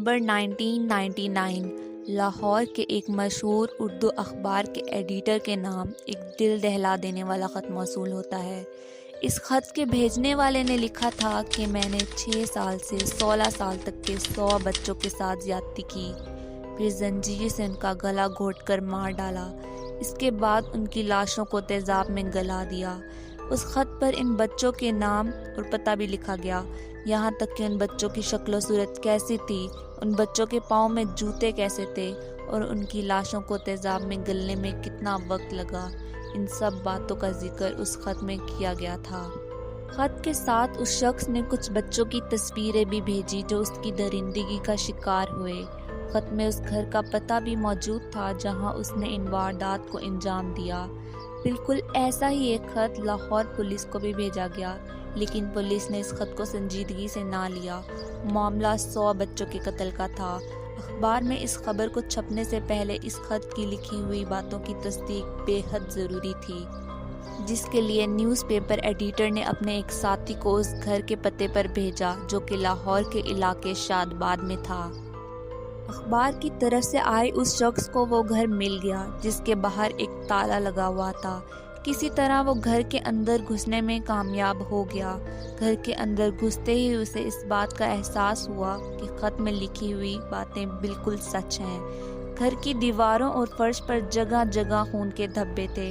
دسمبر 1999 لاہور کے ایک مشہور اردو اخبار کے ایڈیٹر کے نام ایک دل دہلا دینے والا خط موصول ہوتا ہے۔ اس خط کے بھیجنے والے نے لکھا تھا کہ میں نے 6 سال سے 16 سال تک کے 100 بچوں کے ساتھ زیادتی کی، پھر زنجیر سے ان کا گلا گھونٹ کر مار ڈالا، اس کے بعد ان کی لاشوں کو تیزاب میں گلا دیا۔ اس خط پر ان بچوں کے نام اور پتہ بھی لکھا گیا، یہاں تک کہ ان بچوں کی شکل و صورت کیسی تھی، ان بچوں کے پاؤں میں جوتے کیسے تھے اور ان کی لاشوں کو تیزاب میں گلنے میں کتنا وقت لگا، ان سب باتوں کا ذکر اس خط میں کیا گیا تھا۔ خط کے ساتھ اس شخص نے کچھ بچوں کی تصویریں بھی بھیجی جو اس کی درندگی کا شکار ہوئے۔ خط میں اس گھر کا پتہ بھی موجود تھا جہاں اس نے ان واردات کو انجام دیا۔ بالکل ایسا ہی ایک خط لاہور پولیس کو بھی بھیجا گیا، لیکن پولیس نے اس خط کو سنجیدگی سے نہ لیا۔ معاملہ 100 بچوں کے قتل کا تھا۔ اخبار میں اس خبر کو چھپنے سے پہلے اس خط کی لکھی ہوئی باتوں کی تصدیق بے حد ضروری تھی، جس کے لیے نیوز پیپر ایڈیٹر نے اپنے ایک ساتھی کو اس گھر کے پتے پر بھیجا جو کہ لاہور کے علاقے شادباد میں تھا۔ اخبار کی طرف سے آئے اس شخص کو وہ گھر مل گیا جس کے باہر ایک تالا لگا ہوا تھا۔ کسی طرح وہ گھر کے اندر گھسنے میں کامیاب ہو گیا۔ گھر کے اندر گھستے ہی اسے اس بات کا احساس ہوا کہ خط میں لکھی ہوئی باتیں بالکل سچ ہیں۔ گھر کی دیواروں اور فرش پر جگہ جگہ خون کے دھبے تھے،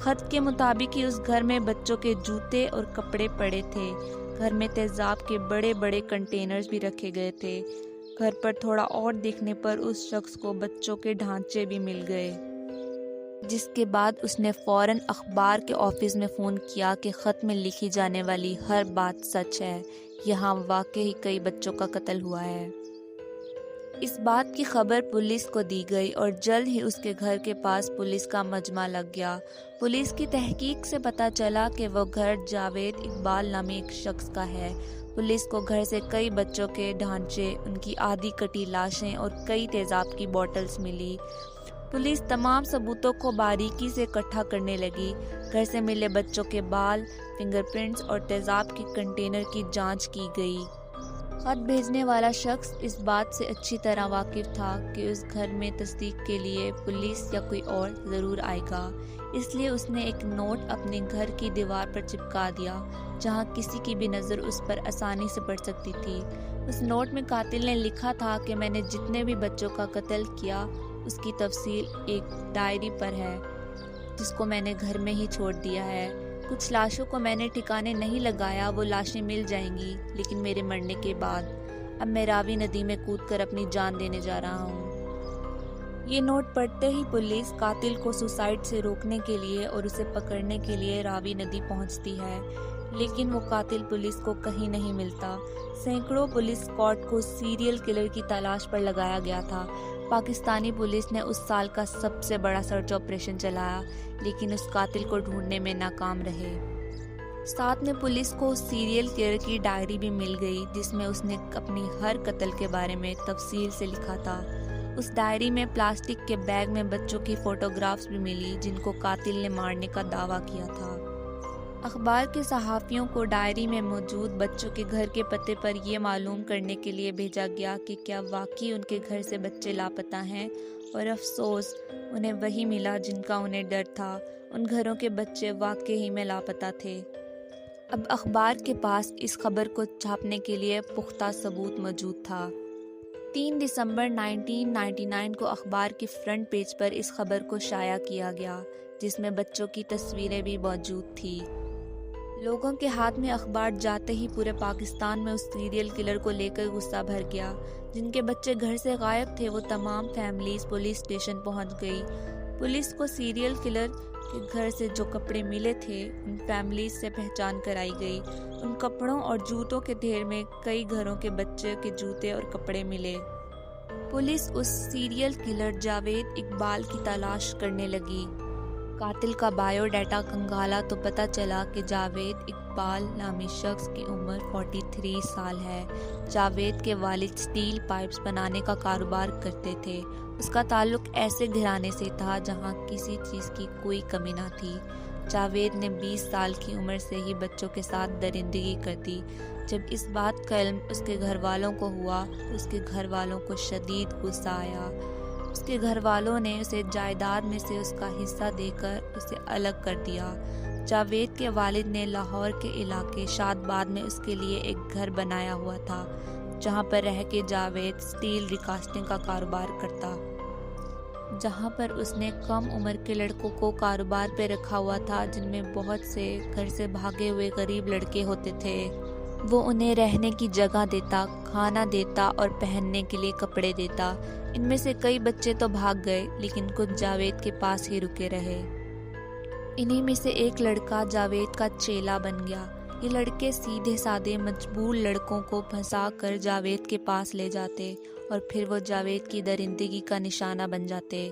خط کے مطابق ہی اس گھر میں بچوں کے جوتے اور کپڑے پڑے تھے۔ گھر میں تیزاب کے بڑے بڑے کنٹینرز بھی رکھے گئے تھے۔ گھر پر تھوڑا اور دیکھنے پر اس شخص کو بچوں کے ڈھانچے بھی مل گئے، جس کے بعد اس نے فوراً اخبار کے آفس میں فون کیا کہ خط میں لکھی جانے والی ہر بات سچ ہے، یہاں واقعی کئی بچوں کا قتل ہوا ہے۔ اس بات کی خبر پولیس کو دی گئی اور جلد ہی اس کے گھر کے پاس پولیس کا مجمع لگ گیا۔ پولیس کی تحقیق سے پتہ چلا کہ وہ گھر جاوید اقبال نامی ایک شخص کا ہے۔ پولیس کو گھر سے کئی بچوں کے ڈھانچے، ان کی آدھی کٹی لاشیں اور کئی تیزاب کی بوٹلز ملی۔ پولیس تمام ثبوتوں کو باریکی سے اکٹھا کرنے لگی۔ گھر سے ملے بچوں کے بال، فنگر پرنٹس اور تیزاب کے کنٹینر کی جانچ کی گئی۔ خط بھیجنے والا شخص اس بات سے اچھی طرح واقف تھا کہ اس گھر میں تصدیق کے لیے پولیس یا کوئی اور ضرور آئے گا، اس لیے اس نے ایک نوٹ اپنے گھر کی دیوار پر چپکا دیا جہاں کسی کی بھی نظر اس پر آسانی سے پڑ سکتی تھی۔ اس نوٹ میں قاتل نے لکھا تھا کہ میں نے جتنے بھی بچوں کا قتل کیا اس کی تفصیل ایک ڈائری پر ہے، جس کو میں نے گھر میں ہی چھوڑ دیا ہے۔ کچھ لاشوں کو میں نے ٹھکانے نہیں لگایا، وہ لاشیں مل جائیں گی لیکن میرے مرنے کے بعد۔ اب میں راوی ندی میں کود کر اپنی جان دینے جا رہا ہوں۔ یہ نوٹ پڑھتے ہی پولیس قاتل کو سوسائڈ سے روکنے کے لیے اور اسے پکڑنے کے لیے راوی ندی پہنچتی ہے، لیکن وہ قاتل پولیس کو کہیں نہیں ملتا۔ سینکڑوں پولیس اسکواڈ کو سیریل کلر کی تلاش پر لگایا گیا تھا۔ پاکستانی پولیس نے اس سال کا سب سے بڑا سرچ آپریشن چلایا، لیکن اس قاتل کو ڈھونڈنے میں ناکام رہے۔ ساتھ میں پولیس کو اس سیریل کلر کی ڈائری بھی مل گئی جس میں اس نے اپنی ہر قتل کے بارے میں تفصیل سے لکھا تھا۔ اس ڈائری میں پلاسٹک کے بیگ میں بچوں کی فوٹوگرافز بھی ملی جن کو قاتل نے مارنے کا دعویٰ کیا تھا۔ اخبار کے صحافیوں کو ڈائری میں موجود بچوں کے گھر کے پتے پر یہ معلوم کرنے کے لیے بھیجا گیا کہ کیا واقعی ان کے گھر سے بچے لاپتہ ہیں، اور افسوس، انہیں وہی ملا جن کا انہیں ڈر تھا۔ ان گھروں کے بچے واقعی میں لاپتہ تھے۔ اب اخبار کے پاس اس خبر کو چھاپنے کے لیے پختہ ثبوت موجود تھا۔ 3 دسمبر 1999 کو اخبار کے فرنٹ پیج پر اس خبر کو شائع کیا گیا، جس میں بچوں کی تصویریں بھی موجود تھیں۔ لوگوں کے ہاتھ میں اخبار جاتے ہی پورے پاکستان میں اس سیریل کلر کو لے کر غصہ بھر گیا۔ جن کے بچے گھر سے غائب تھے وہ تمام فیملیز پولیس اسٹیشن پہنچ گئی۔ پولیس کو سیریل کلر کے گھر سے جو کپڑے ملے تھے ان فیملیز سے پہچان کرائی گئی۔ ان کپڑوں اور جوتوں کے ڈھیر میں کئی گھروں کے بچے کے جوتے اور کپڑے ملے۔ پولیس اس سیریل کلر جاوید اقبال کی تلاش کرنے لگی۔ قاتل کا بایو ڈیٹا کھنگالا تو پتہ چلا کہ جاوید اقبال نامی شخص کی عمر 43 سال ہے۔ جاوید کے والد سٹیل پائپس بنانے کا کاروبار کرتے تھے۔ اس کا تعلق ایسے گھرانے سے تھا جہاں کسی چیز کی کوئی کمی نہ تھی۔ جاوید نے 20 سال کی عمر سے ہی بچوں کے ساتھ درندگی کر دی۔ جب اس بات کا علم اس کے گھر والوں کو ہوا تو اس کے گھر والوں کو شدید غصہ آیا۔ اس کے گھر والوں نے اسے جائیداد میں سے اس کا حصہ دے کر اسے الگ کر دیا۔ جاوید کے والد نے لاہور کے علاقے شادباد میں اس کے لیے ایک گھر بنایا ہوا تھا، جہاں پر رہ کے جاوید سٹیل ریکاسٹنگ کا کاروبار کرتا، جہاں پر اس نے کم عمر کے لڑکوں کو کاروبار پہ رکھا ہوا تھا، جن میں بہت سے گھر سے بھاگے ہوئے غریب لڑکے ہوتے تھے۔ وہ انہیں رہنے کی جگہ دیتا، کھانا دیتا اور پہننے کے لیے کپڑے دیتا۔ ان میں سے کئی بچے تو بھاگ گئے، لیکن کچھ جاوید کے پاس ہی رکے رہے۔ انہی میں سے ایک لڑکا جاوید کا چیلا بن گیا۔ یہ لڑکے سیدھے سادے مجبور لڑکوں کو پھنسا کر جاوید کے پاس لے جاتے اور پھر وہ جاوید کی درندگی کا نشانہ بن جاتے۔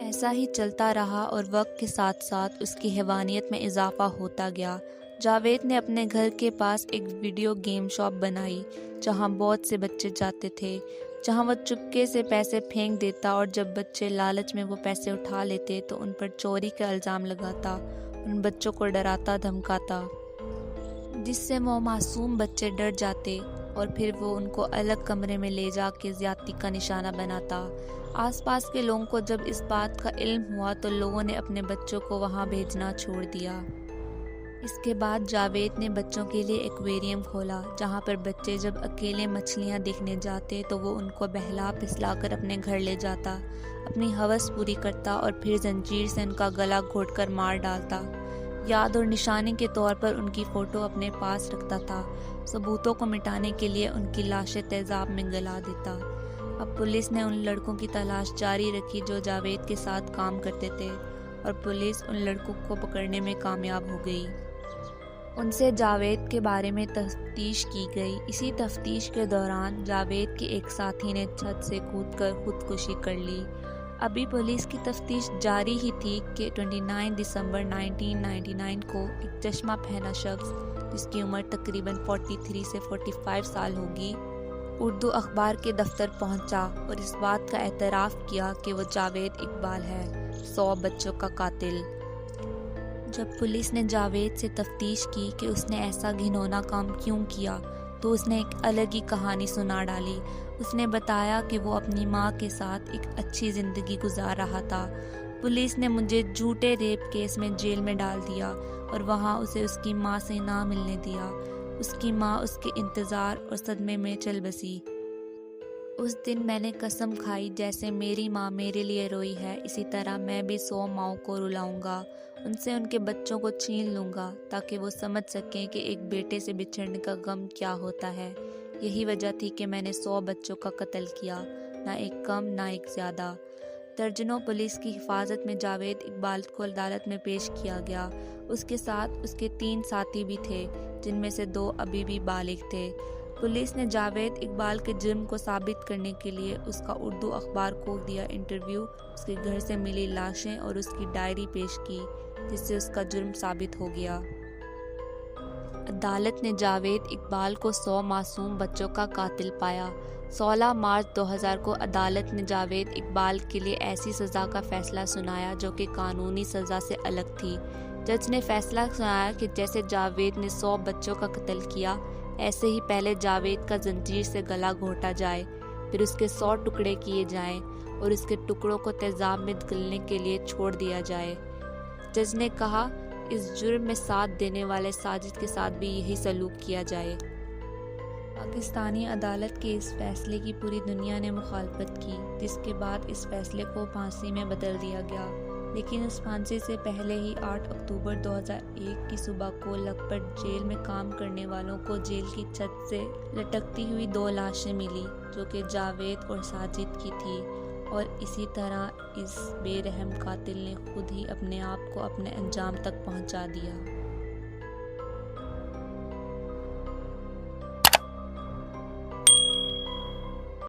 ایسا ہی چلتا رہا اور وقت کے ساتھ ساتھ اس کی حیوانیت میں اضافہ ہوتا گیا۔ جاوید نے اپنے گھر کے پاس ایک ویڈیو گیم شاپ بنائی، جہاں بہت سے بچے جاتے تھے، جہاں وہ چپکے سے پیسے پھینک دیتا اور جب بچے لالچ میں وہ پیسے اٹھا لیتے تو ان پر چوری کا الزام لگاتا، ان بچوں کو ڈراتا دھمکاتا، جس سے وہ معصوم بچے ڈر جاتے اور پھر وہ ان کو الگ کمرے میں لے جا کے زیادتی کا نشانہ بناتا۔ آس پاس کے لوگوں کو جب اس بات کا علم ہوا تو لوگوں نے اپنے بچوں کو وہاں بھیجنا چھوڑ دیا۔ اس کے بعد جاوید نے بچوں کے لیے ایکویریم کھولا، جہاں پر بچے جب اکیلے مچھلیاں دیکھنے جاتے تو وہ ان کو بہلا پھسلا کر اپنے گھر لے جاتا، اپنی ہوس پوری کرتا اور پھر زنجیر سے ان کا گلا گھونٹ کر مار ڈالتا۔ یاد اور نشانی کے طور پر ان کی فوٹو اپنے پاس رکھتا تھا، ثبوتوں کو مٹانے کے لیے ان کی لاشیں تیزاب میں گلا دیتا۔ اب پولیس نے ان لڑکوں کی تلاش جاری رکھی جو جاوید کے ساتھ کام کرتے تھے، اور پولیس ان لڑکوں کو پکڑنے میں کامیاب ہو گئی۔ ان سے جاوید کے بارے میں تفتیش کی گئی۔ اسی تفتیش کے دوران جاوید کے ایک ساتھی نے چھت سے کود کر خودکشی کر لی۔ ابھی پولیس کی تفتیش جاری ہی تھی کہ 29 دسمبر 1999 کو ایک چشمہ پہنا شخص، جس کی عمر تقریباً 43 سے 45 سال ہوگی، اردو اخبار کے دفتر پہنچا اور اس بات کا اعتراف کیا کہ وہ جاوید اقبال ہے، 100 بچوں کا قاتل۔ جب پولیس نے جاوید سے تفتیش کی کہ اس نے ایسا گھنونا کام کیوں کیا تو اس نے ایک الگ ہی کہانی سنا ڈالی۔ اس نے بتایا کہ وہ اپنی ماں کے ساتھ ایک اچھی زندگی گزار رہا تھا۔ پولیس نے مجھے جھوٹے ریپ کیس میں جیل میں ڈال دیا اور وہاں اسے اس کی ماں سے نہ ملنے دیا۔ اس کی ماں اس کے انتظار اور صدمے میں چل بسی۔ اس دن میں نے قسم کھائی جیسے میری ماں میرے لیے روئی ہے، اسی طرح میں بھی 100 ماؤں کو رلاؤں گا، ان سے ان کے بچوں کو چھین لوں گا تاکہ وہ سمجھ سکیں کہ ایک بیٹے سے بچھڑنے کا غم کیا ہوتا ہے۔ یہی وجہ تھی کہ میں نے 100 بچوں کا قتل کیا، نہ ایک کم نہ ایک زیادہ۔ درجنوں پولیس کی حفاظت میں جاوید اقبال کو عدالت میں پیش کیا گیا۔ اس کے ساتھ اس کے 3 ساتھی بھی تھے، جن میں سے 2 ابھی بھی بالغ تھے۔ پولیس نے جاوید اقبال کے جرم کو ثابت کرنے کے لیے اس کا اردو اخبار کو دیا انٹرویو، اس کے گھر سے ملی لاشیں اور اس کی ڈائری پیش کی، جس سے اس کا جرم ثابت ہو گیا۔ عدالت نے جاوید اقبال کو 100 معصوم بچوں کا قاتل پایا۔ 16 مارچ 2000 کو عدالت نے جاوید اقبال کے لیے ایسی سزا کا فیصلہ سنایا جو کہ قانونی سزا سے الگ تھی۔ جج نے فیصلہ سنایا کہ جیسے جاوید نے 100 بچوں کا قتل کیا، ایسے ہی پہلے جاوید کا زنجیر سے گلا گھونٹا جائے، پھر اس کے 100 ٹکڑے کیے جائیں اور اس کے ٹکڑوں کو تیزاب میں گلنے کے لیے چھوڑ دیا جائے۔ جج نے کہا اس جرم میں ساتھ دینے والے ساجد کے ساتھ بھی یہی سلوک کیا جائے۔ پاکستانی عدالت کے اس فیصلے کی پوری دنیا نے مخالفت کی، جس کے بعد اس فیصلے کو پھانسی میں بدل دیا گیا۔ لیکن اس پھانسی سے پہلے ہی 8 اکتوبر 2001 کی صبح کو لکھپت جیل میں کام کرنے والوں کو جیل کی چھت سے لٹکتی ہوئی 2 لاشیں ملی، جو کہ جاوید اور ساجد کی تھی، اور اسی طرح اس بے رحم قاتل نے خود ہی اپنے آپ کو اپنے انجام تک پہنچا دیا۔